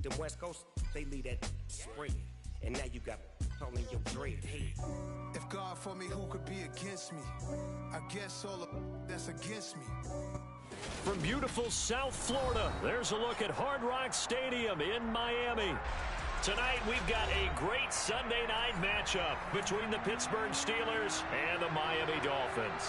The West Coast, they lead that spring. And now you got all in your dread head. If God for me, who could be against me? I guess all of that's against me. From beautiful South Florida, there's a look at Hard Rock Stadium in Miami. Tonight, we've got a great Sunday night matchup between the Pittsburgh Steelers and the Miami Dolphins.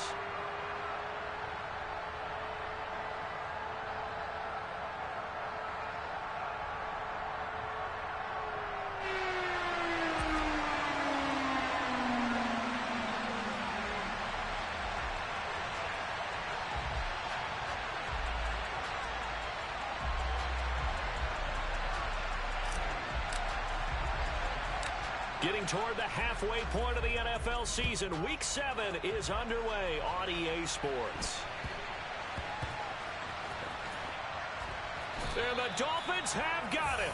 Getting toward the halfway point of the NFL season, Week 7 is underway on EA Sports. And the Dolphins have got it.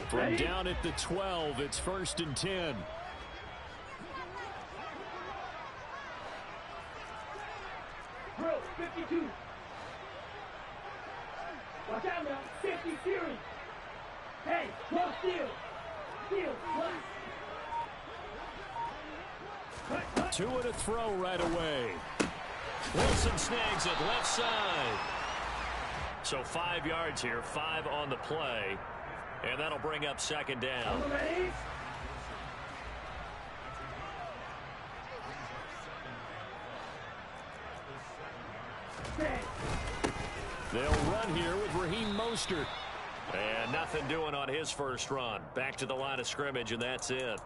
From down at the 12, it's 1st and 10. Bro, 52. Watch out now. 50 series. Hey, go steal. Steal. Two and a throw right away. Wilson snags it left side. So 5 yards here, 5 on the play. And that'll bring up 2nd down. They'll run here with Raheem Mostert. And nothing doing on his first run. Back to the line of scrimmage, and that's it.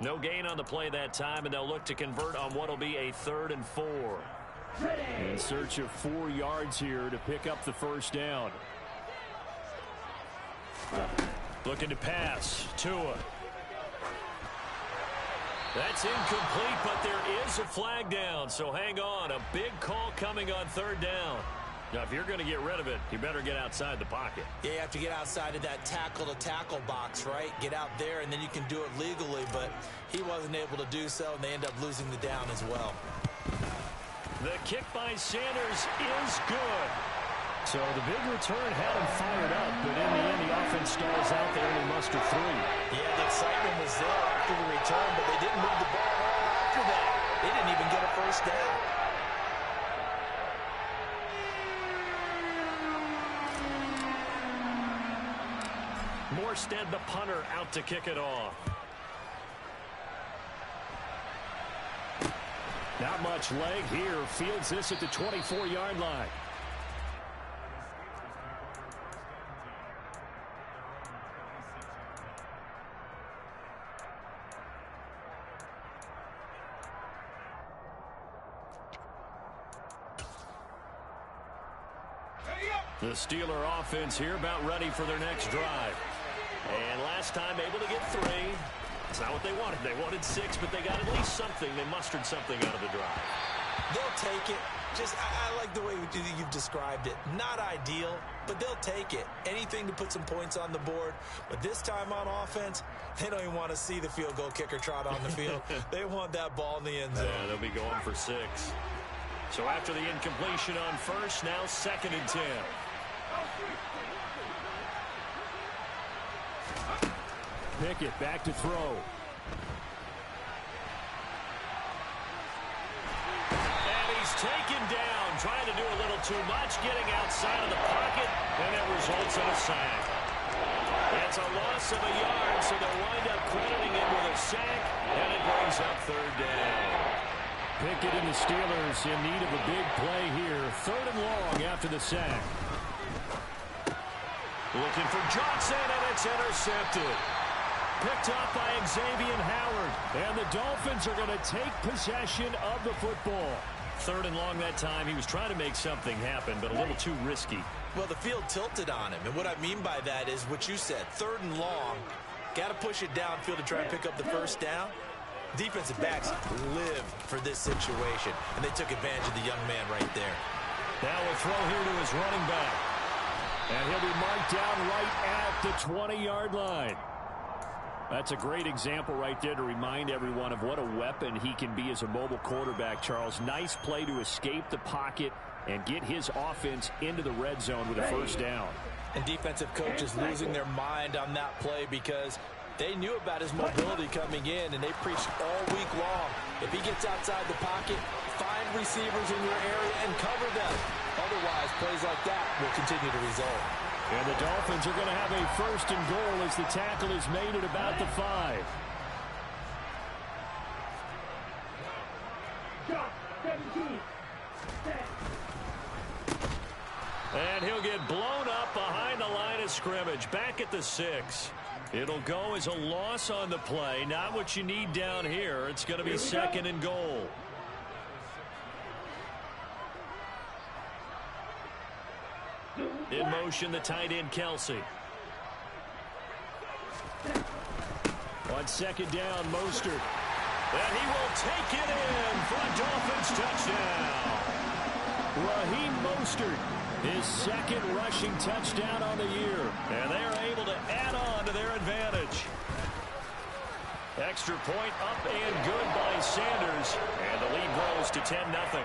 No gain on the play that time, and they'll look to convert on what will be a 3rd and 4. In search of 4 yards here to pick up the first down. Looking to pass. Tua. That's incomplete, but there is a flag down, so hang on. A big call coming on 3rd down. Now, if you're going to get rid of it, you better get outside the pocket. Yeah, you have to get outside of that tackle-to-tackle box, right? Get out there, and then you can do it legally, but he wasn't able to do so, and they end up losing the down as well. The kick by Sanders is good. So the big return had him fired up, but in the end, the offense stalls out there and muster 3. Yeah, the excitement was there after the return, but they didn't move the ball after that. They didn't even get a first down. Morstead, the punter, out to kick it off. Not much leg here. Fields this at the 24-yard line. The Steeler offense here about ready for their next drive. And last time able to get 3. That's not what they wanted. They wanted 6, but they got at least something. They mustered something out of the drive. They'll take it. I like the way you've described it. Not ideal, but they'll take it. Anything to put some points on the board. But this time on offense, they don't even want to see the field goal kicker trot on the field. They want that ball in the end zone. Yeah, they'll be going for 6. So after the incompletion on first, now 2nd and 10. Pickett back to throw. And he's taken down, trying to do a little too much, getting outside of the pocket, and it results in a sack. It's a loss of a yard, so they'll wind up crediting him with a sack, and it brings up 3rd down. Pickett and the Steelers in need of a big play here. 3rd and long after the sack. Looking for Johnson, and it's intercepted. Picked up by Xavier Howard. And the Dolphins are going to take possession of the football. 3rd and long that time. He was trying to make something happen, but a little too risky. Well, the field tilted on him. And what I mean by that is what you said. 3rd and long. Got to push it downfield to try and pick up the first down. Defensive backs live for this situation, and they took advantage of the young man right there. Now a throw here to his running back. And he'll be marked down right at the 20-yard line. That's a great example right there to remind everyone of what a weapon he can be as a mobile quarterback, Charles. Nice play to escape the pocket and get his offense into the red zone with a first down. And defensive coaches losing their mind on that play because they knew about his mobility coming in, and they preached all week long. If he gets outside the pocket, find receivers in your area and cover them. Otherwise, plays like that will continue to result. And the Dolphins are going to have a first and goal as the tackle is made at about the 5. Drop, 17. And he'll get blown up behind the line of scrimmage, back at the 6. It'll go as a loss on the play. Not what you need down here. It's going to be second and goal. In motion, the tight end, Kelsey. On second down, Mostert. And he will take it in for a Dolphins touchdown. Raheem Mostert, his second rushing touchdown on the year. And they are able to add on to their advantage. Extra point up and good by Sanders. And the lead grows to 10-0.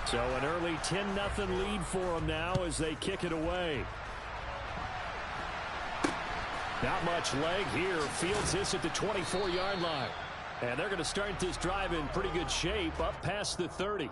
So an early 10-0 lead for them now as they kick it away. Not much leg here. Fields this at the 24-yard line. And they're going to start this drive in pretty good shape up past the 30.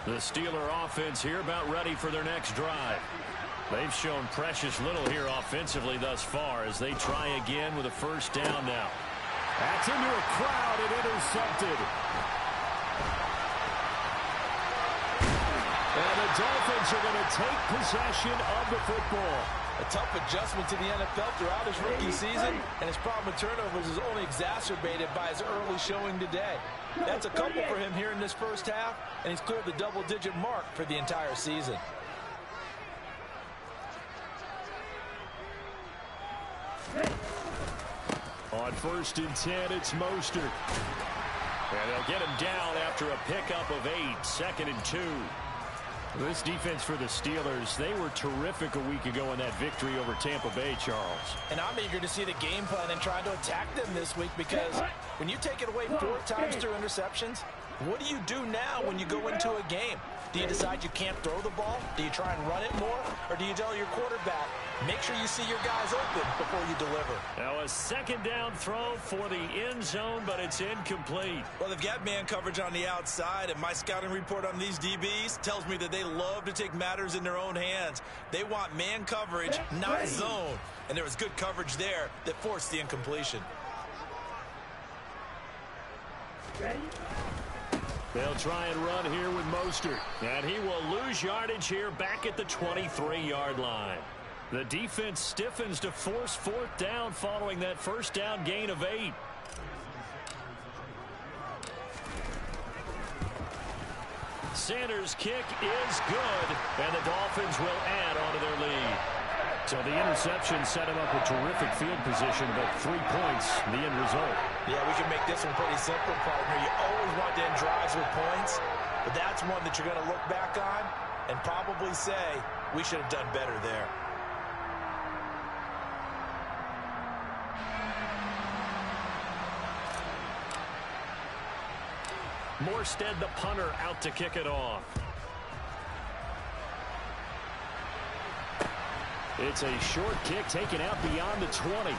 The Steeler offense here about ready for their next drive. They've shown precious little here offensively thus far as they try again with a first down now. That's into a crowd and intercepted. And the Dolphins are going to take possession of the football. A tough adjustment to the NFL throughout his rookie season, and his problem with turnovers is only exacerbated by his early showing today. That's a couple for him here in this first half, and he's cleared the double-digit mark for the entire season. On first and 10, it's Mostert. And they'll get him down after a pickup of 8, 2nd and 2. This defense for the Steelers, they were terrific a week ago in that victory over Tampa Bay, Charles. And I'm eager to see the game plan and trying to attack them this week because when you take it away 4 times through interceptions, what do you do now when you go into a game? Do you decide you can't throw the ball? Do you try and run it more? Or do you tell your quarterback, make sure you see your guys open before you deliver? Now a second down throw for the end zone, but it's incomplete. Well, they've got man coverage on the outside, and my scouting report on these DBs tells me that they love to take matters in their own hands. They want man coverage, not zone. And there was good coverage there that forced the incompletion. Ready? They'll try and run here with Mostert. And he will lose yardage here back at the 23-yard line. The defense stiffens to force 4th down following that first down gain of 8. Sanders' kick is good, and the Dolphins will add on to their lead. So the interception set him up with terrific field position, but 3 points, the end result. Yeah, we can make this one pretty simple, partner. You always want to end drives with points, but that's one that you're going to look back on and probably say, we should have done better there. Morstead, the punter, out to kick it off. It's a short kick taken out beyond the 20.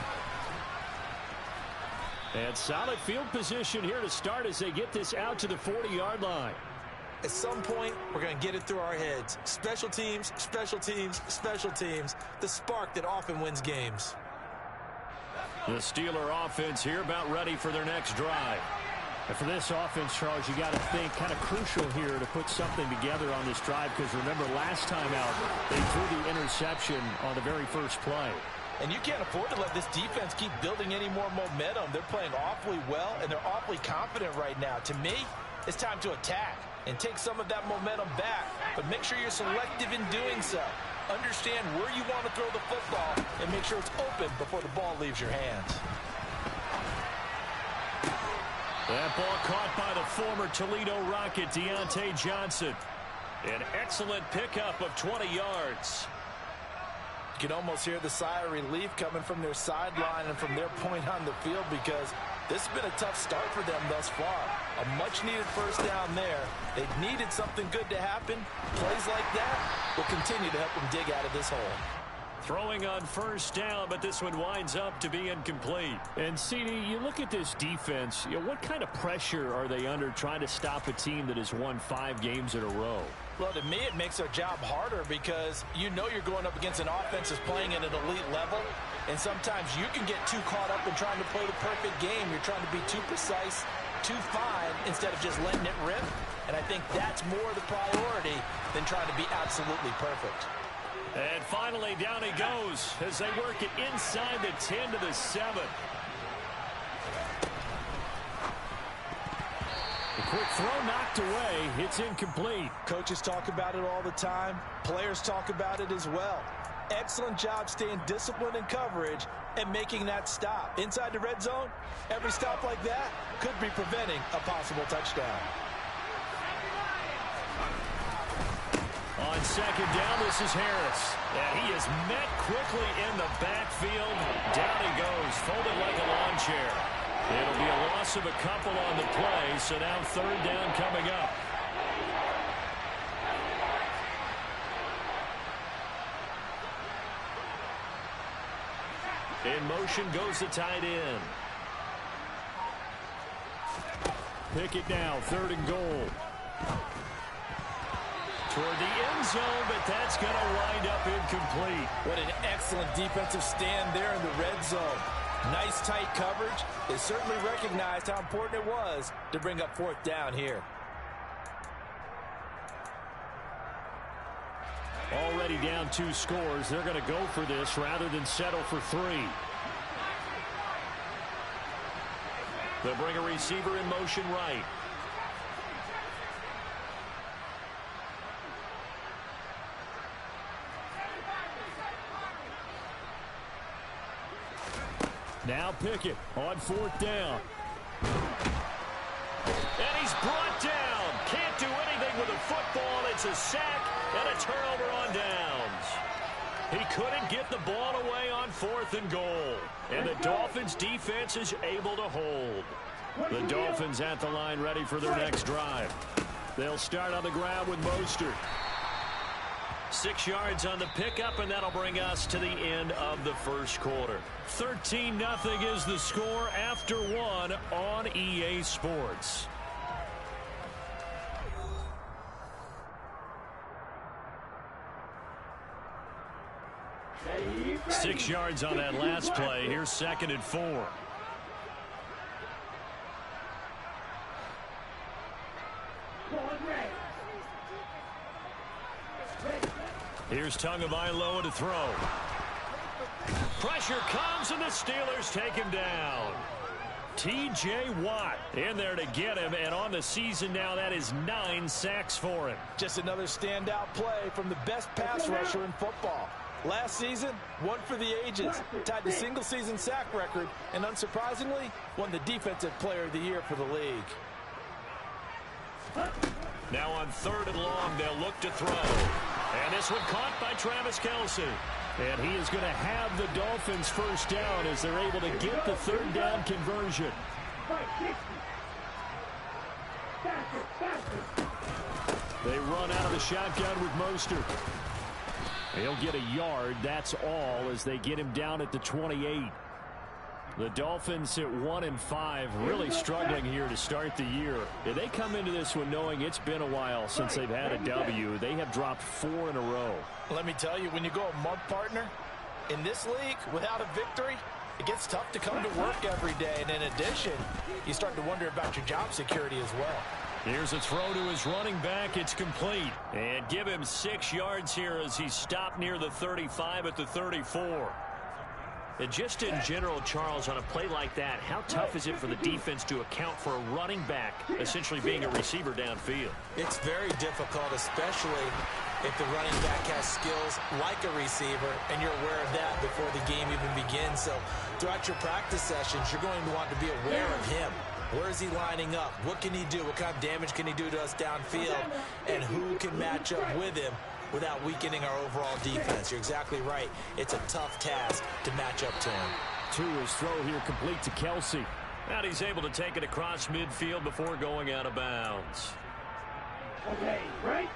And solid field position here to start as they get this out to the 40-yard line. At some point, we're going to get it through our heads. Special teams, special teams, special teams. The spark that often wins games. The Steeler offense here about ready for their next drive. And for this offense, Charles, you got to think kind of crucial here to put something together on this drive, because remember last time out, they threw the interception on the very first play. And you can't afford to let this defense keep building any more momentum. They're playing awfully well, and they're awfully confident right now. To me, it's time to attack and take some of that momentum back, but make sure you're selective in doing so. Understand where you want to throw the football and make sure it's open before the ball leaves your hands. That ball caught by the former Toledo Rocket, Deontay Johnson. An excellent pickup of 20 yards. You can almost hear the sigh of relief coming from their sideline and from their point on the field, because this has been a tough start for them thus far. A much-needed first down there. They've needed something good to happen. Plays like that will continue to help them dig out of this hole. Throwing on first down, but this one winds up to be incomplete. And, CD, you look at this defense, what kind of pressure are they under trying to stop a team that has won 5 games in a row? Well, to me, it makes their job harder, because you know you're going up against an offense that's playing at an elite level, and sometimes you can get too caught up in trying to play the perfect game. You're trying to be too precise, too fine, instead of just letting it rip, and I think that's more the priority than trying to be absolutely perfect. And finally, down he goes as they work it inside the 10 to the 7. The quick throw knocked away. It's incomplete. Coaches talk about it all the time. Players talk about it as well. Excellent job staying disciplined in coverage and making that stop. Inside the red zone, every stop like that could be preventing a possible touchdown. On second down, this is Harris. And he is met quickly in the backfield. Down he goes, folded like a lawn chair. It'll be a loss of a couple on the play, so now third down coming up. In motion goes the tight end. Pick it now, third and goal. Toward the end zone, but that's going to wind up incomplete. What an excellent defensive stand there in the red zone. Nice tight coverage. They certainly recognized how important it was to bring up fourth down here. Already down 2 scores. They're going to go for this rather than settle for 3. They'll bring a receiver in motion right. Now Pickett on fourth down. And he's brought down. Can't do anything with a football. It's a sack and a turnover on downs. He couldn't get the ball away on fourth and goal. And the Dolphins defense is able to hold. The Dolphins at the line ready for their next drive. They'll start on the ground with Mostert. 6 yards on the pickup, and that'll bring us to the end of the first quarter. 13-0 is the score after 1 on EA Sports. Six yards on that last play. Here's second and 4. Here's Tagovailoa to throw. Pressure comes, and the Steelers take him down. T.J. Watt in there to get him, and on the season now, that is 9 sacks for him. Just another standout play from the best pass rusher in football. Last season, one for the ages, tied the single-season sack record, and unsurprisingly, won the Defensive Player of the Year for the league. Now on third and long, they'll look to throw. And this one caught by Travis Kelce. And he is going to have the Dolphins first down as they're able to get the third down conversion. They run out of the shotgun with Mostert. He'll get a yard, that's all, as they get him down at the 28. The Dolphins at 1-5, really struggling here to start the year. Yeah, they come into this one knowing it's been a while since they've had a W. They have dropped 4 in a row. Let me tell you, when you go a month, partner, in this league, without a victory, it gets tough to come to work every day. And in addition, you start to wonder about your job security as well. Here's a throw to his running back. It's complete. And give him 6 yards here as he's stopped near the 35 at the 34. And just in general, Charles, on a play like that, how tough is it for the defense to account for a running back essentially being a receiver downfield? It's very difficult, especially if the running back has skills like a receiver, and you're aware of that before the game even begins. So throughout your practice sessions, you're going to want to be aware of him. Where is he lining up? What can he do? What kind of damage can he do to us downfield? And who can match up with him without weakening our overall defense? You're exactly right. It's a tough task to match up to him. To his throw here, complete to Kelsey. And he's able to take it across midfield before going out of bounds. Okay, right?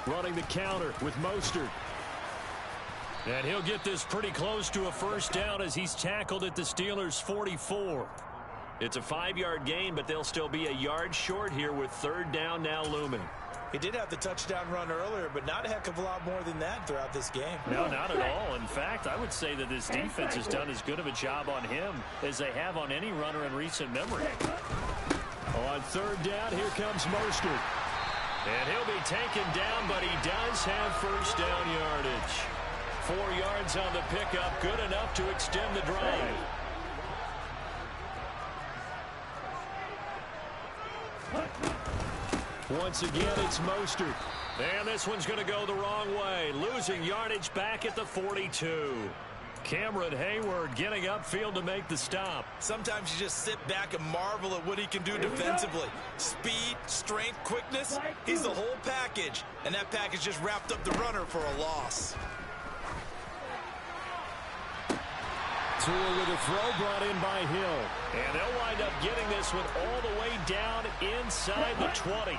Running the counter with Mostert. And he'll get this pretty close to a first down as he's tackled at the Steelers' 44. It's a 5-yard gain, but they'll still be a yard short here with 3rd down now looming. He did have the touchdown run earlier, but not a heck of a lot more than that throughout this game. No, not at all. In fact, I would say that this defense has done as good of a job on him as they have on any runner in recent memory. On 3rd down, here comes Mostert. And he'll be taken down, but he does have first down yardage. 4 yards on the pickup, good enough to extend the drive. Once again, it's Mostert. And this one's going to go the wrong way. Losing yardage back at the 42. Cameron Hayward getting upfield to make the stop. Sometimes you just sit back and marvel at what he can do defensively. Speed, strength, quickness, he's the whole package. And that package just wrapped up the runner for a loss. Tua with a throw brought in by Hill. And they'll wind up getting this one all the way down inside the 20.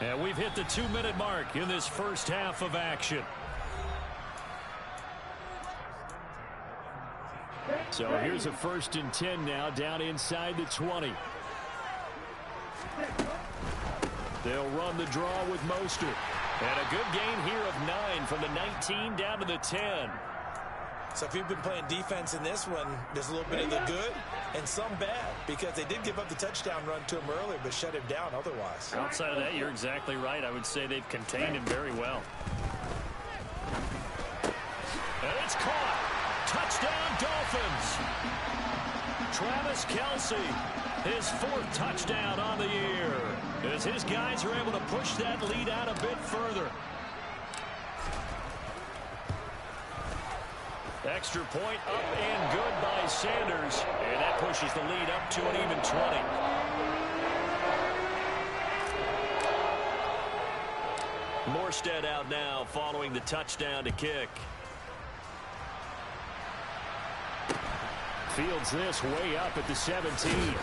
And we've hit the 2-minute mark in this first half of action. So here's a 1st and 10 now down inside the 20. They'll run the draw with Mostert. And a good gain here of 9 from the 19 down to the 10. So if you've been playing defense in this one, there's a little bit of the good and some bad, because they did give up the touchdown run to him earlier but shut him down otherwise. Outside of that, you're exactly right. I would say they've contained him very well. And it's caught. Touchdown, Dolphins. Travis Kelce, his 4th touchdown on the year, as his guys are able to push that lead out a bit further. Extra point up and good by Sanders. And that pushes the lead up to an even 20. Morstead out now following the touchdown to kick. Fields this way up at the 17.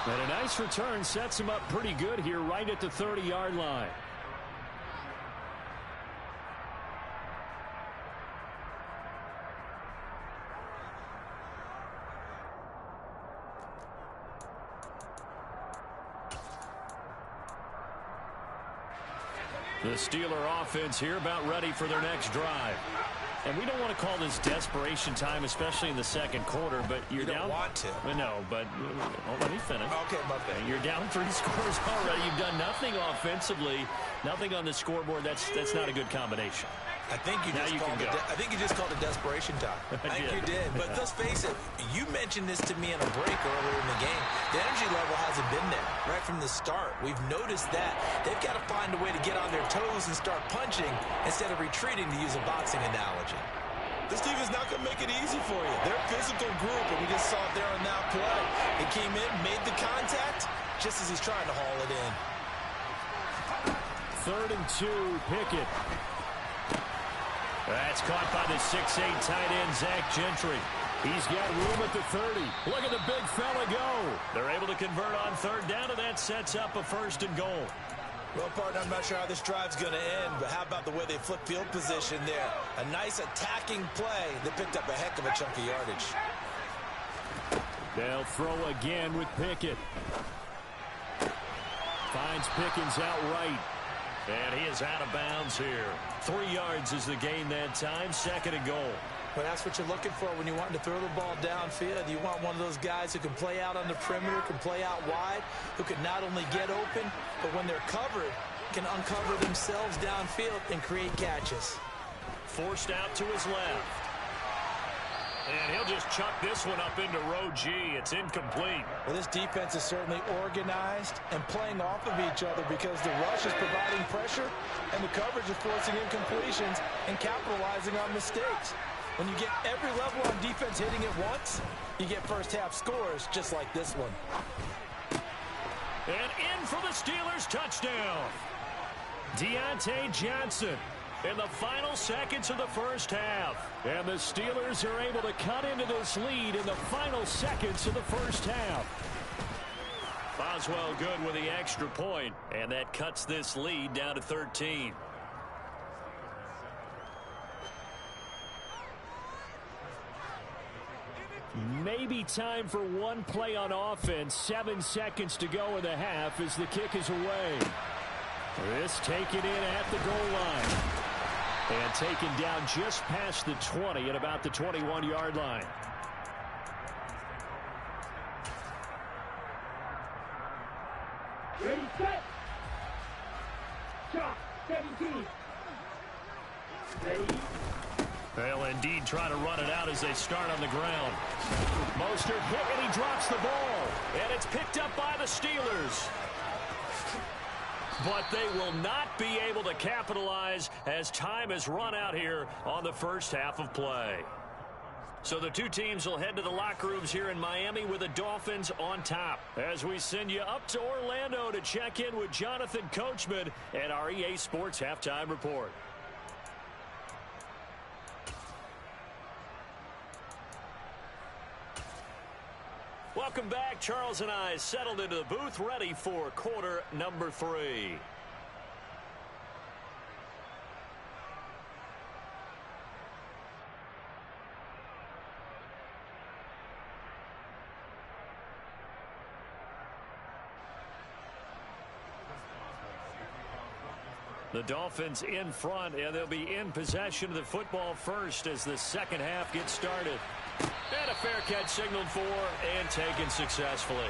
And a nice return sets him up pretty good here right at the 30-yard line. The Steeler offense here about ready for their next drive. And we don't want to call this desperation time, especially in the second quarter, but you're down. You don't want to. No, but let me finish. Okay, my bad. You're down 3 scores already. You've done nothing offensively, nothing on the scoreboard. That's not a good combination. I think you just called it desperation time. I think you did. But let's face it, you mentioned this to me in a break earlier in the game. The energy level hasn't been there right from the start. We've noticed that. They've got to find a way to get on their toes and start punching instead of retreating, to use a boxing analogy. This team is not going to make it easy for you. They're a physical group, and we just saw it there on that play. He came in, made the contact, just as he's trying to haul it in. 3rd and 2, Pickett. That's caught by the 6'8" tight end, Zach Gentry. He's got room at the 30. Look at the big fella go. They're able to convert on third down, and that sets up a 1st and goal. Well, partner, I'm not sure how this drive's going to end, but how about the way they flip field position there? A nice attacking play that picked up a heck of a chunk of yardage. They'll throw again with Pickett. Finds Pickens outright. And he is out of bounds here. 3 yards is the gain that time. 2nd and goal. Well, that's what you're looking for when you want to throw the ball downfield. You want one of those guys who can play out on the perimeter, can play out wide, who can not only get open, but when they're covered, can uncover themselves downfield and create catches. Forced out to his left. And he'll just chuck this one up into row G. It's incomplete. Well, this defense is certainly organized and playing off of each other because the rush is providing pressure and the coverage is forcing incompletions and capitalizing on mistakes. When you get every level on defense hitting it once, you get first-half scores just like this one. And in for the Steelers touchdown. Deontay Johnson in the final seconds of the first half. And the Steelers are able to cut into this lead in the final seconds of the first half. Boswell good with the extra point, and that cuts this lead down to 13. Maybe time for one play on offense. 7 seconds to go in the half as the kick is away. This taken in at the goal line. And taken down just past the 20 at about the 21-yard line. Ready, set. Shot, 17. Ready. They'll indeed try to run it out as they start on the ground. Mostert hit and he drops the ball. And it's picked up by the Steelers. But they will not be able to capitalize as time has run out here on the first half of play. So the two teams will head to the locker rooms here in Miami with the Dolphins on top. As we send you up to Orlando to check in with Jonathan Coachman and our EA Sports Halftime Report. Welcome back. Charles and I settled into the booth, ready for quarter number 3. The Dolphins in front, and they'll be in possession of the football first as the second half gets started. And a fair catch signaled for and taken successfully.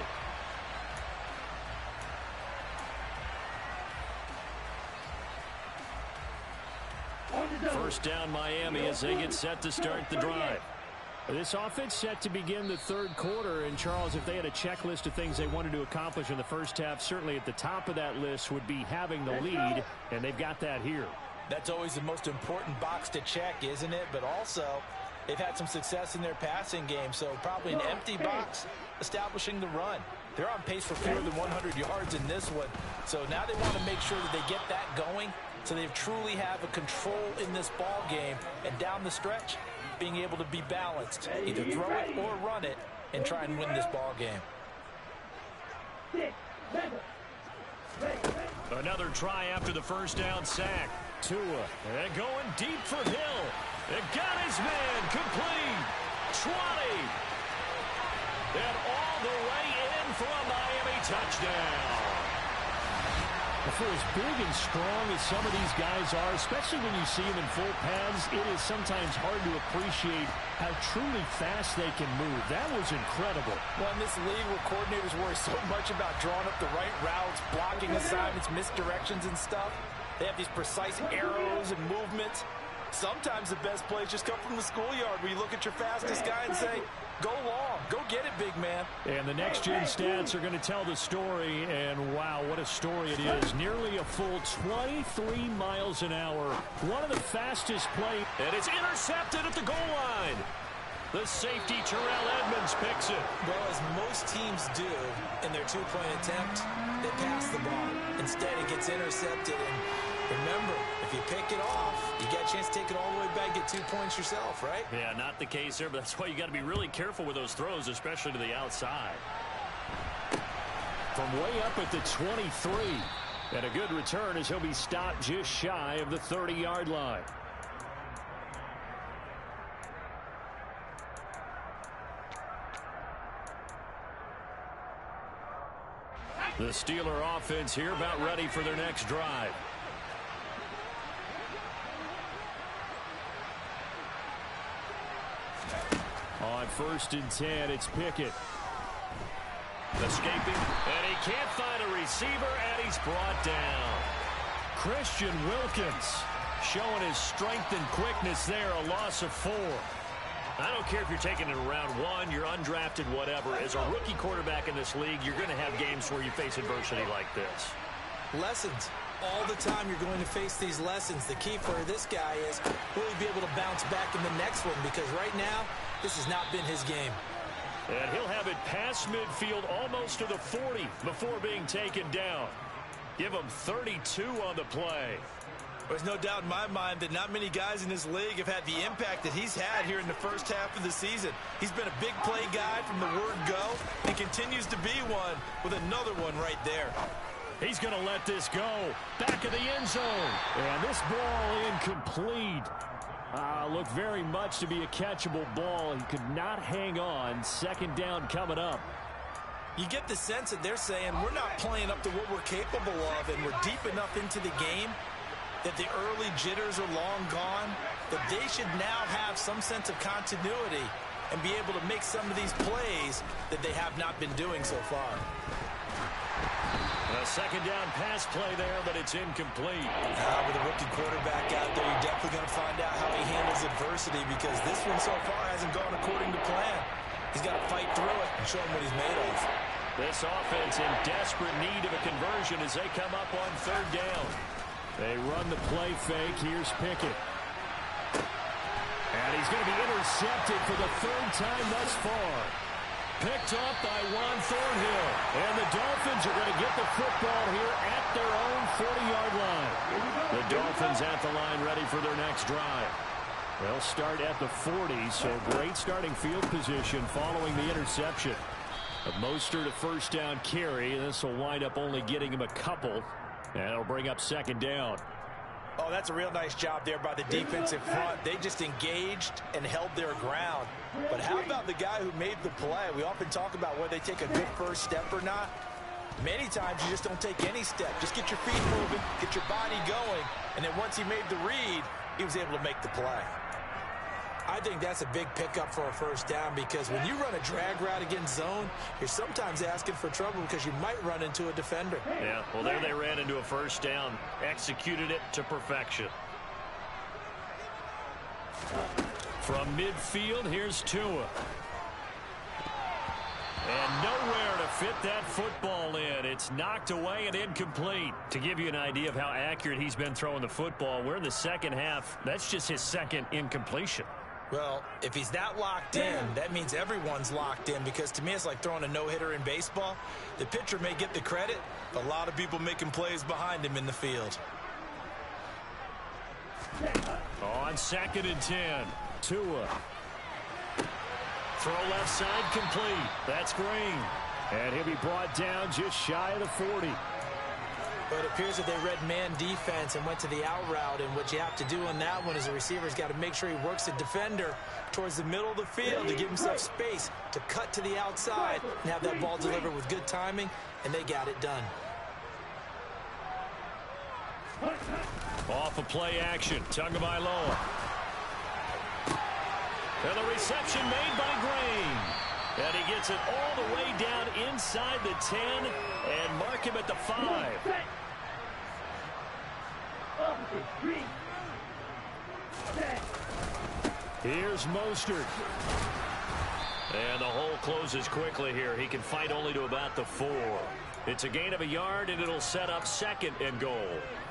First down Miami as they get set to start the drive. This offense set to begin the third quarter, and Charles, if they had a checklist of things they wanted to accomplish in the first half, certainly at the top of that list would be having the lead, and they've got that here. That's always the most important box to check, isn't it? But also, they've had some success in their passing game, so probably an empty box establishing the run. They're on pace for fewer than 100 yards in this one, so now they want to make sure that they get that going so they truly have a control in this ball game, and down the stretch, being able to be balanced, either throw it or run it, and try and win this ball game. Another try after the first down sack. Tua, and going deep for Hill. It got his man complete. 20. And all the way in for a Miami touchdown. For as big and strong as some of these guys are, especially when you see them in full pads, it is sometimes hard to appreciate how truly fast they can move. That was incredible. Well, in this league where coordinators worry so much about drawing up the right routes, blocking assignments, misdirections and stuff, they have these precise arrows and movements. Sometimes the best plays just come from the schoolyard where you look at your fastest guy and say, go long, go get it, big man. And the next-gen stats are going to tell the story, and wow, what a story it is. Nearly a full 23 miles an hour. One of the fastest plays, and it's intercepted at the goal line. The safety, Terrell Edmonds, picks it. Well, as most teams do in their two-point attempt, they pass the ball. Instead, it gets intercepted, and remember, if you pick it off, you get a chance to take it all the way back 2 points yourself, right? Yeah, not the case there, but that's why you got to be really careful with those throws, especially to the outside. From way up at the 23. And a good return as he'll be stopped just shy of the 30-yard line. The Steeler offense here about ready for their next drive. On 1st and 10, it's Pickett. Escaping, and he can't find a receiver, and he's brought down. Christian Wilkins showing his strength and quickness there, a loss of 4. I don't care if you're taking it in round 1, you're undrafted, whatever. As a rookie quarterback in this league, you're going to have games where you face adversity like this. Lessons. All the time you're going to face these lessons. The key for this guy is will he be able to bounce back in the next one, because right now, this has not been his game. And he'll have it past midfield almost to the 40 before being taken down. Give him 32 on the play. There's no doubt in my mind that not many guys in this league have had the impact that he's had here in the first half of the season. He's been a big play guy from the word go and continues to be one with another one right there. He's going to let this go. Back of the end zone. And this ball incomplete. Looked very much to be a catchable ball. He could not hang on. 2nd down coming up. You get the sense that they're saying we're not playing up to what we're capable of, and we're deep enough into the game that the early jitters are long gone, that they should now have some sense of continuity and be able to make some of these plays that they have not been doing so far. A 2nd down pass play there, but it's incomplete. With a rookie quarterback out there, you're definitely going to find out how he handles adversity, because this one so far hasn't gone according to plan. He's got to fight through it and show him what he's made of. This offense in desperate need of a conversion as they come up on 3rd down. They run the play fake. Here's Pickett. And he's going to be intercepted for the 3rd time thus far. Picked up by Juan Thornhill. And the Dolphins are going to get the football here at their own 40-yard line. The Dolphins at the line ready for their next drive. They'll start at the 40, so great starting field position following the interception. A Mostert a 1st down carry, and this will wind up only getting him a couple. And it'll bring up 2nd down. Oh, that's a real nice job there by the defensive front. They just engaged and held their ground. But how about the guy who made the play? We often talk about whether they take a good first step or not. Many times you just don't take any step. Just get your feet moving, get your body going, and then once he made the read, he was able to make the play. I think that's a big pickup for a 1st down, because when you run a drag route against zone, you're sometimes asking for trouble because you might run into a defender. Yeah, well, there they ran into a 1st down, executed it to perfection. From midfield, here's Tua. And nowhere to fit that football in. It's knocked away and incomplete. To give you an idea of how accurate he's been throwing the football, we're in the 2nd half. That's just his 2nd incompletion. Well, if he's that locked in, that means everyone's locked in, because to me it's like throwing a no-hitter in baseball. The pitcher may get the credit, but a lot of people making plays behind him in the field. On 2nd and 10, Tua. Throw left side complete. That's Green. And he'll be brought down just shy of the 40. But it appears that they read man defense and went to the out route, and what you have to do on that one is the receiver's got to make sure he works the defender towards the middle of the field to give himself space to cut to the outside and have that ball delivered with good timing, and they got it done. Off a play action, Tagovailoa. And the reception made by Green. And he gets it all the way down inside the 10 and mark him at the 5. Here's Mostert. And the hole closes quickly here. He can fight only to about the 4. It's a gain of a yard, and it'll set up 2nd and goal.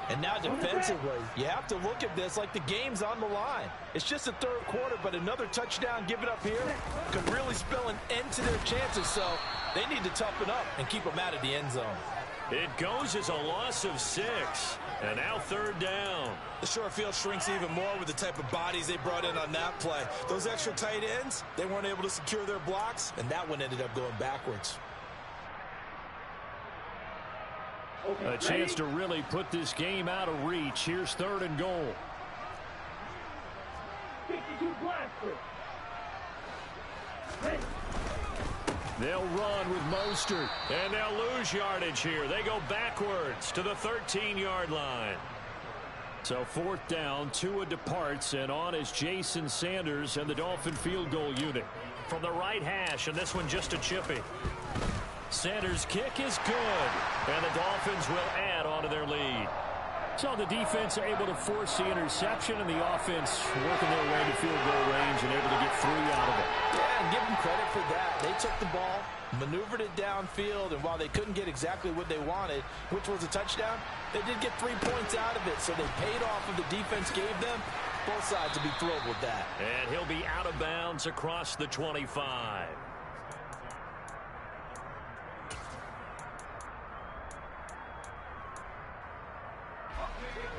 And now defensively, you have to look at this like the game's on the line. It's just the 3rd quarter, but another touchdown given up here could really spell an end to their chances, so they need to toughen up and keep them out of the end zone. It goes as a loss of 6. And now 3rd down. The short field shrinks even more with the type of bodies they brought in on that play. Those extra tight ends, they weren't able to secure their blocks, and that one ended up going backwards. A chance to really put this game out of reach. Here's 3rd and goal. 52 blaster. They'll run with Mostert, and they'll lose yardage here. They go backwards to the 13-yard line. So 4th down, Tua departs, and on is Jason Sanders and the Dolphin field goal unit. From the right hash, and this one just a chippy. Sanders' kick is good, and the Dolphins will add on to their lead. So the defense able to force the interception, and the offense working their way to field goal range and able to get 3 out of it. Yeah, and give them credit for that. They took the ball, maneuvered it downfield, and while they couldn't get exactly what they wanted, which was a touchdown, they did get 3 points out of it, so they paid off what the defense gave them. Both sides will be thrilled with that. And he'll be out of bounds across the 25.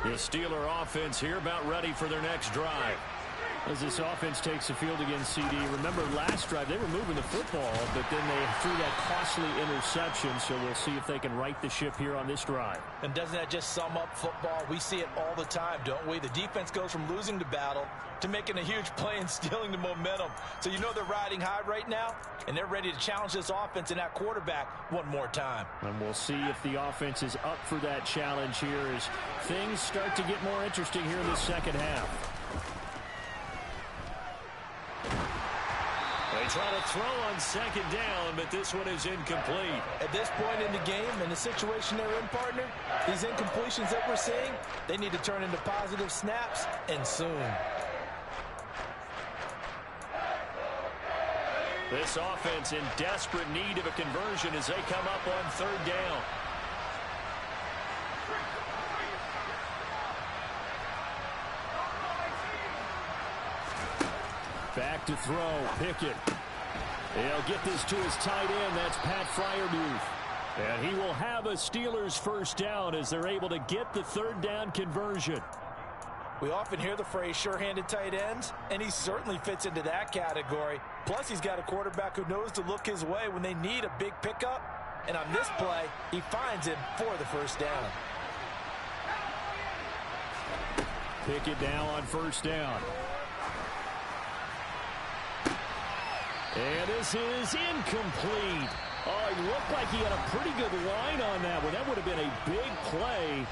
The Steeler offense here about ready for their next drive. As this offense takes the field against CD. Remember last drive they were moving the football, but then they threw that costly interception, so we'll see if they can right the ship here on this drive. And doesn't that just sum up football? We see it all the time, don't we? The defense goes from losing the battle to making a huge play and stealing the momentum. So you know they're riding high right now, and they're ready to challenge this offense and that quarterback one more time. And we'll see if the offense is up for that challenge here as things start to get more interesting here in the second half. They try to throw on 2nd down, but this one is incomplete. At this point in the game, and the situation they're in, partner, these incompletions that we're seeing, they need to turn into positive snaps, and soon. This offense in desperate need of a conversion as they come up on 3rd down. Back to throw. Pickett. He'll get this to his tight end. That's Pat Freiermuth. And he will have a Steelers 1st down as they're able to get the 3rd down conversion. We often hear the phrase sure-handed tight ends, and he certainly fits into that category. Plus, he's got a quarterback who knows to look his way when they need a big pickup. And on this play, he finds him for the 1st down. Pickett now on 1st down. And this is incomplete. Oh, it looked like he had a pretty good line on that one. That would have been a big play,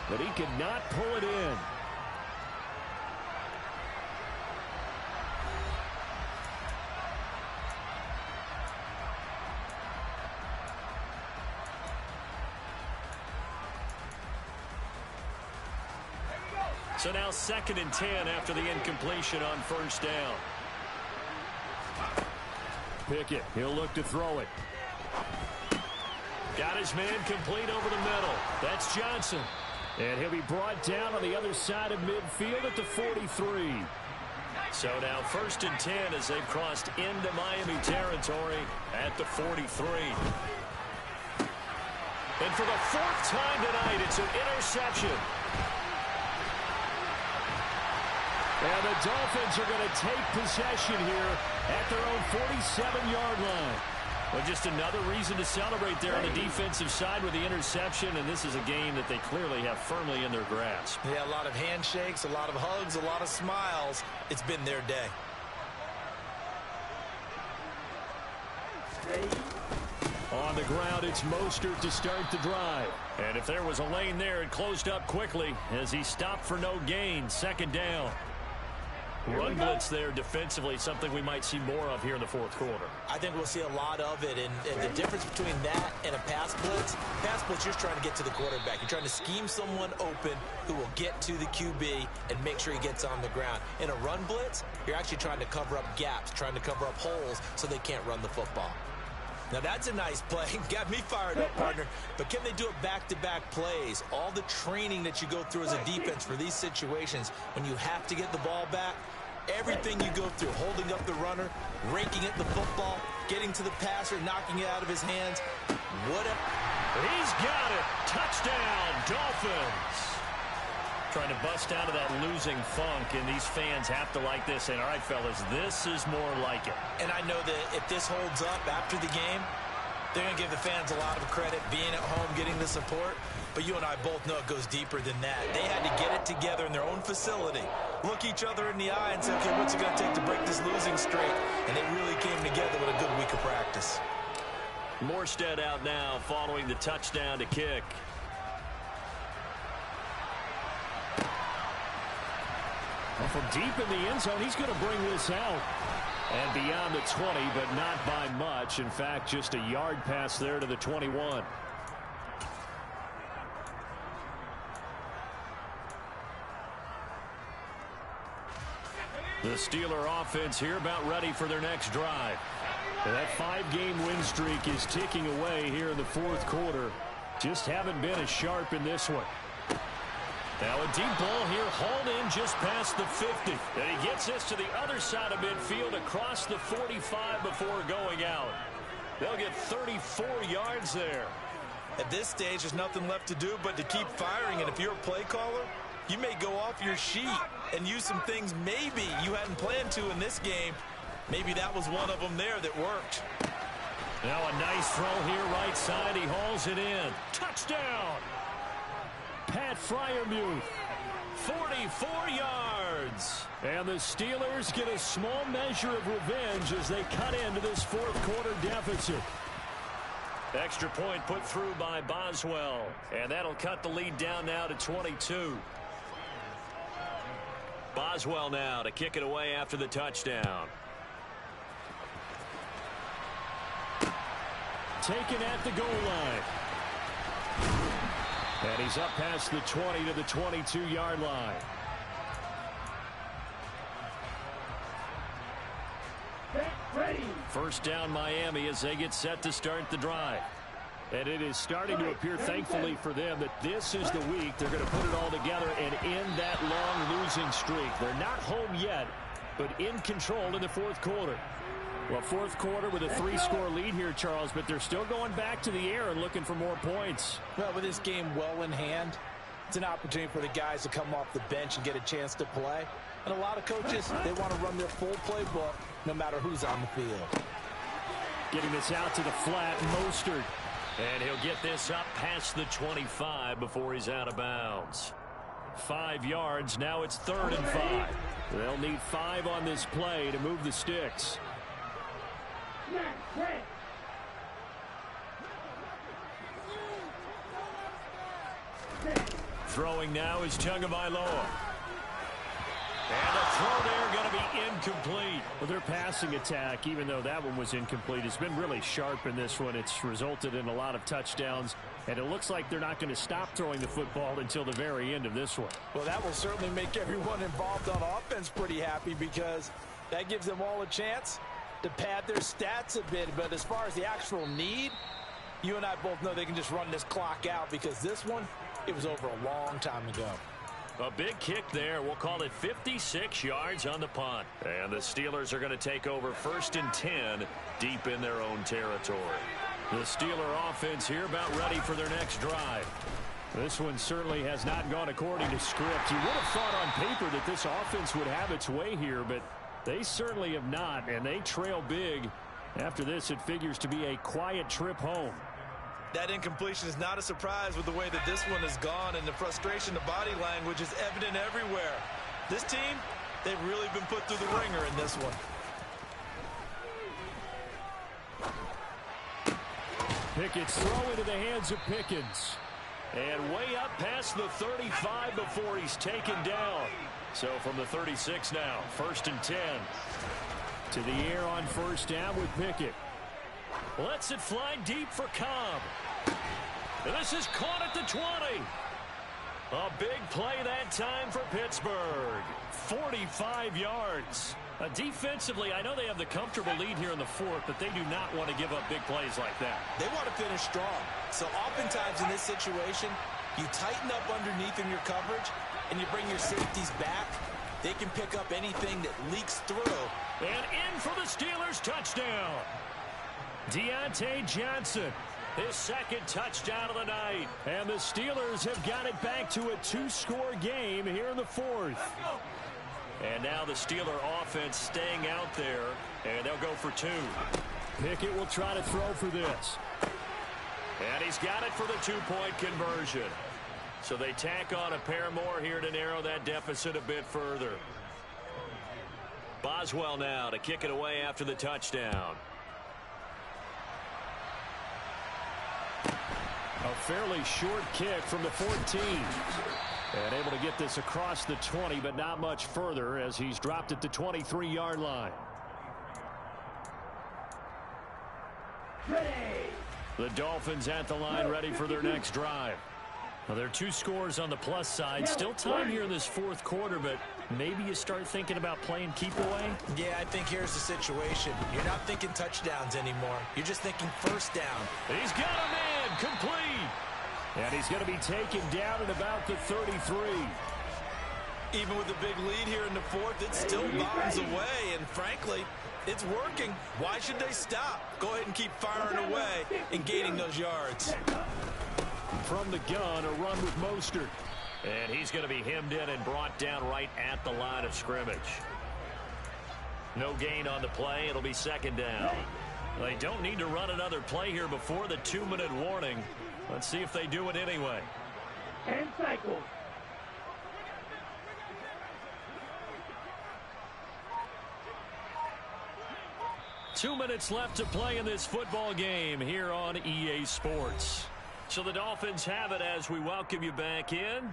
but he could not pull it in. So now 2nd and 10 after the incompletion on 1st down. Pickett, he'll look to throw it. Got his man complete over the middle. That's Johnson. And he'll be brought down on the other side of midfield at the 43. So now 1st and 10 as they've crossed into Miami territory at the 43. And for the 4th time tonight, it's an interception. And the Dolphins are going to take possession here at their own 47-yard line. Well, just another reason to celebrate there on the defensive side with the interception, and this is a game that they clearly have firmly in their grasp. Yeah, a lot of handshakes, a lot of hugs, a lot of smiles. It's been their day. On the ground, it's Mostert to start the drive. And if there was a lane there, it closed up quickly as he stopped for no gain. 2nd down. Run blitz there defensively, something we might see more of here in the 4th quarter. I think we'll see a lot of it, and the difference between that and a pass blitz, you're just trying to get to the quarterback. You're trying to scheme someone open who will get to the QB and make sure he gets on the ground. In a run blitz, you're actually trying to cover up gaps, trying to cover up holes so they can't run the football. Now, that's a nice play. Got me fired up, partner. But can they do it back-to-back plays? All the training that you go through as a defense for these situations, when you have to get the ball back, everything you go through, holding up the runner, raking at the football, getting to the passer, knocking it out of his hands. What a He's got it. Touchdown, Dolphins. Trying to bust out of that losing funk, and these fans have to like this. And all right, fellas, this is more like it. And I know that if this holds up after the game, they're going to give the fans a lot of credit being at home, getting the support. But you and I both know it goes deeper than that. They had to get it together in their own facility, look each other in the eye and say, okay, what's it going to take to break this losing streak? And they really came together with a good week of practice. Morstead out now following the touchdown to kick. Well, from deep in the end zone, he's going to bring this out. And beyond the 20, but not by much. In fact, just a yard pass there to the 21. The Steeler offense here about ready for their next drive. And that 5-game win streak is ticking away here in the fourth quarter. Just haven't been as sharp in this one. Now a deep ball here, hauled in just past the 50. And he gets this to the other side of midfield across the 45 before going out. They'll get 34 yards there. At this stage, there's nothing left to do but to keep firing. And if you're a play caller, you may go off your sheet and use some things maybe you hadn't planned to in this game. Maybe that was one of them there that worked. Now a nice throw here, right side. He hauls it in. Touchdown! Pat Freiermuth, 44 yards. And the Steelers get a small measure of revenge as they cut into this fourth quarter deficit. Extra point put through by Boswell. And that'll cut the lead down now to 22. Boswell now to kick it away after the touchdown. Taken at the goal line. And he's up past the 20 to the 22-yard line. Ready. First down Miami as they get set to start the drive. And it is starting to appear, thankfully for them, that this is the week they're going to put it all together and end that long losing streak. They're not home yet, but in control in the fourth quarter. Well, fourth quarter with a 3-score lead here, Charles, but they're still going back to the air and looking for more points. Well, with this game well in hand, it's an opportunity for the guys to come off the bench and get a chance to play. And a lot of coaches, they want to run their full playbook no matter who's on the field. Getting this out to the flat, Mostert. And he'll get this up past the 25 before he's out of bounds. 5 yards, now it's 3rd and 5. They'll need 5 on this play to move the sticks. Throwing now is Tagovailoa. And a throw there going to be incomplete. Well, their passing attack, even though that one was incomplete, has been really sharp in this one. It's resulted in a lot of touchdowns, and it looks like they're not going to stop throwing the football until the very end of this one. Well, that will certainly make everyone involved on offense pretty happy because that gives them all a chance to pad their stats a bit. But as far as the actual need, you and I both know they can just run this clock out because this one, it was over a long time ago. A big kick there. We'll call it 56 yards on the punt. And the Steelers are going to take over 1st and 10 deep in their own territory. The Steeler offense here about ready for their next drive. This one certainly has not gone according to script. You would have thought on paper that this offense would have its way here, but they certainly have not, and they trail big. After this, it figures to be a quiet trip home. That incompletion is not a surprise with the way that this one has gone, and the frustration, the body language is evident everywhere. This team, they've really been put through the ringer in this one. Pickett's throw into the hands of Pickens. And way up past the 35 before he's taken down. So from the 36 now, 1st and 10. To the air on 1st down with Pickett. Lets it fly deep for Cobb. And this is caught at the 20. A big play that time for Pittsburgh. 45 yards. Defensively, I know they have the comfortable lead here in the fourth, but they do not want to give up big plays like that. They want to finish strong. So oftentimes in this situation, you tighten up underneath in your coverage, and you bring your safeties back. They can pick up anything that leaks through. And in for the Steelers touchdown. Deontay Johnson. His second touchdown of the night. And the Steelers have got it back to a 2-score game here in the fourth. And now the Steeler offense staying out there, and they'll go for 2. Pickett will try to throw for this. And he's got it for the 2-point conversion. So they tack on a pair more here to narrow that deficit a bit further. Boswell now to kick it away after the touchdown. A fairly short kick from the 14. And able to get this across the 20, but not much further as he's dropped at the 23-yard line. The Dolphins at the line ready for their next drive. Well, there are 2 scores on the plus side. Still time here in this fourth quarter, but maybe you start thinking about playing keep away? Yeah, I think here's the situation. You're not thinking touchdowns anymore. You're just thinking first down. He's got a man complete. And he's going to be taken down at about the 33. Even with a big lead here in the fourth, it still bombs away. And frankly, it's working. Why should they stop? Go ahead and keep firing away and gaining those yards. From the gun, a run with Mostert. And he's going to be hemmed in and brought down right at the line of scrimmage. No gain on the play. It'll be second down. They don't need to run another play here before the 2-minute warning. Let's see if they do it anyway. And cycle. Two minutes left to play in this football game here on EA Sports. So the Dolphins have it as we welcome you back in.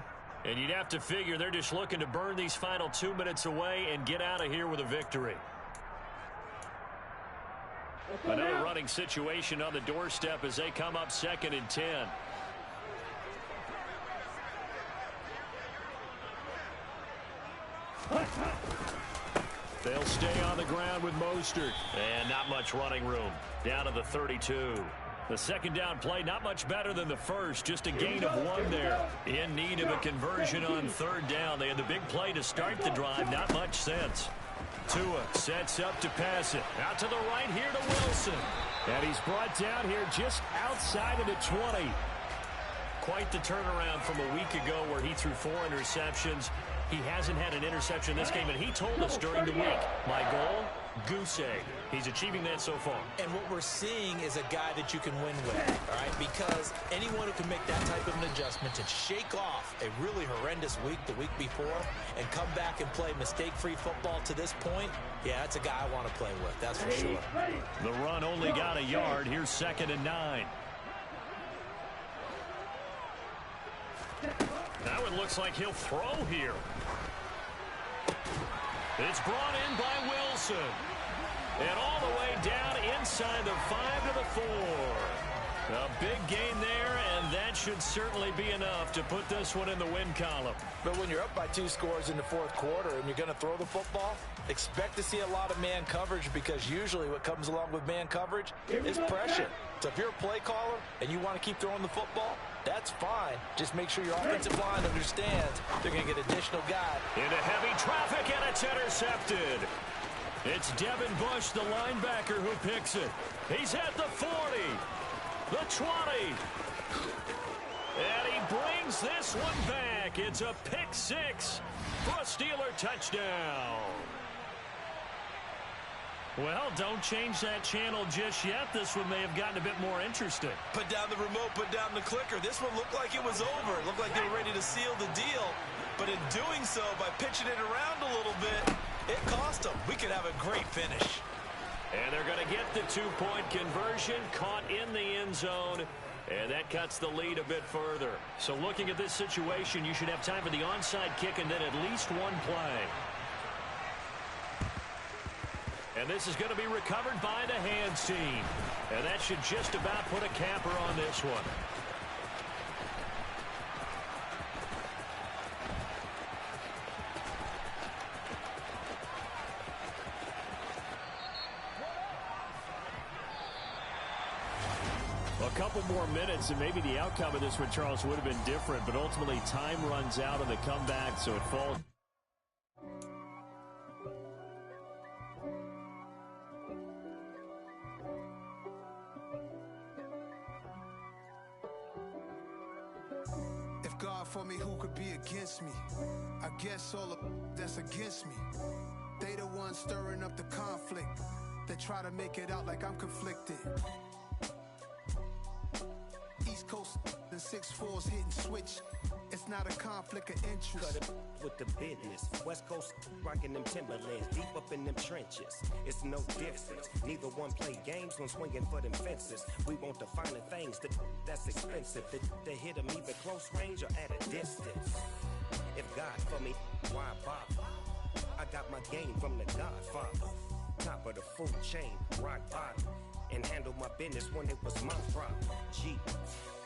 And you'd have to figure they're just looking to burn these final 2 minutes away and get out of here with a victory. Another running situation on the doorstep as they come up 2nd and 10. They'll stay on the ground with Mostert. And not much running room. Down to the 32. The second down play not much better than the first. Just a gain of 1 there. In need of a conversion on 3rd down. They had the big play to start the drive. Not much sense. Tua sets up to pass it. Out to the right here to Wilson. And he's brought down here just outside of the 20. Quite the turnaround from a week ago where he threw 4 interceptions. He hasn't had an interception this game, and he told us during the week, my goal, goose egg. He's achieving that so far. And what we're seeing is a guy that you can win with, all right? Because anyone who can make that type of an adjustment and shake off a really horrendous week the week before and come back and play mistake-free football to this point, yeah, that's a guy I want to play with, that's for sure. The run only got a yard. Here's 2nd and 9. Now it looks like he'll throw here. It's brought in by Wilson. And all the way down inside the 5 to the 4. A big gain there, and that should certainly be enough to put this one in the win column. But when you're up by 2 scores in the fourth quarter and you're going to throw the football, expect to see a lot of man coverage because usually what comes along with man coverage is pressure. So if you're a play caller and you want to keep throwing the football, that's fine. Just make sure your offensive line understands they're going to get additional guy. Into heavy traffic, and it's intercepted. It's Devin Bush, the linebacker, who picks it. He's at the 40, the 20. And he brings this one back. It's a pick 6 for a Steeler touchdown. Well, don't change that channel just yet. This one may have gotten a bit more interesting. Put down the remote, put down the clicker. This one looked like it was over. It looked like they were ready to seal the deal. But in doing so, by pitching it around a little bit, it cost them. We could have a great finish. And they're going to get the 2-point conversion, caught in the end zone. And that cuts the lead a bit further. So looking at this situation, you should have time for the onside kick and then at least one play. And this is going to be recovered by the hands team. And that should just about put a capper on this one. A couple more minutes and maybe the outcome of this one, Charles, would have been different. But ultimately, time runs out on the comeback, so it falls. for me who could be against me. I guess all of that's against me. They the ones stirring up the conflict. They try to make it out like I'm conflicted. East Coast and 6'4's hitting switch. It's not a conflict of interest. Cut it with the business. West Coast rocking them Timberlands, deep up in them trenches. It's no difference. Neither one play games when swinging for them fences. We want the finer things that's expensive. To hit them either close range or at a distance. If God for me, why bother? I got my game from the Godfather. Top of the food chain, rock bottom. And handle my business when it was my problem. G.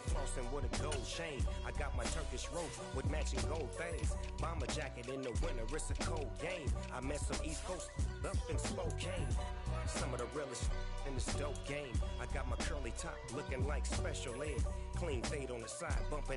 Flossing with a gold chain. I got my Turkish rope with matching gold things. Bomber jacket in the winter, it's a cold game. I met some East Coast up in Spokane. Some of the realest in this dope game. I got my curly top looking like special ed. Clean fade on the side, bumping